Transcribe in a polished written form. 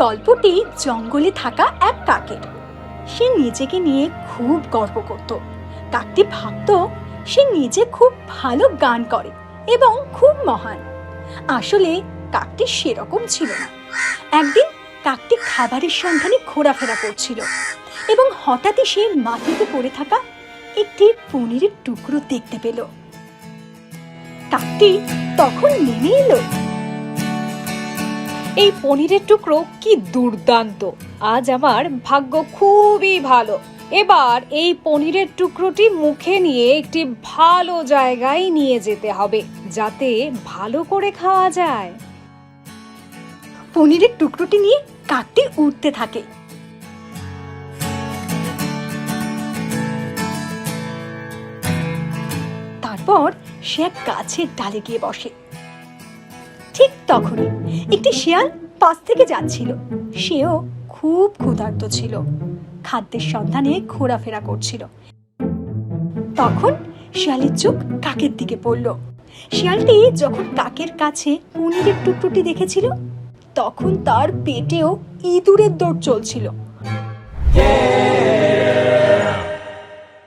গল্পটি জঙ্গলে থাকা এক কাকের। সে নিজেকে নিয়ে খুব গর্ব করত। কাকটি ভাবত সে নিজে খুব ভালো গান করে এবং খুব মহান। আসলে কাকটি সেরকম ছিল না। একদিন কাকটি খাবারের সন্ধানে ঘোরাফেরা করছিল এবং হঠাৎই সে মাটিতে পড়ে থাকা একটি পনিরের টুকরো দেখতে পেল। কাকটি তখন নেমে এলো। এই পনিরের টুকরো কি দুর্দান্ত! আজ আমার ভাগ্য খুবই ভালো। এবার এই পনিরের টুকরোটি মুখে নিয়ে একটি ভালো জায়গায় নিয়ে যেতে হবে, যাতে ভালো করে খাওয়া যায়। পনিরের টুকরোটি নিয়ে কাকটি উড়তে থাকে। তারপর সে এক গাছের ডালে গিয়ে বসে। ঠিক তখনই একটি শিয়াল পাশ থেকে যাচ্ছিল। সেও খুব ক্ষুধার্ত ছিল, খাদ্যের সন্ধানে ঘোরাফেরা করছিল। তখন শিয়ালের চোখ কাকের দিকে পড়ল। শিয়ালটি যখন কাকের কাছে পনিরের টুকরোটি দেখেছিল, তখন তার পেটেও ইঁদুরের দৌড় চলছিল।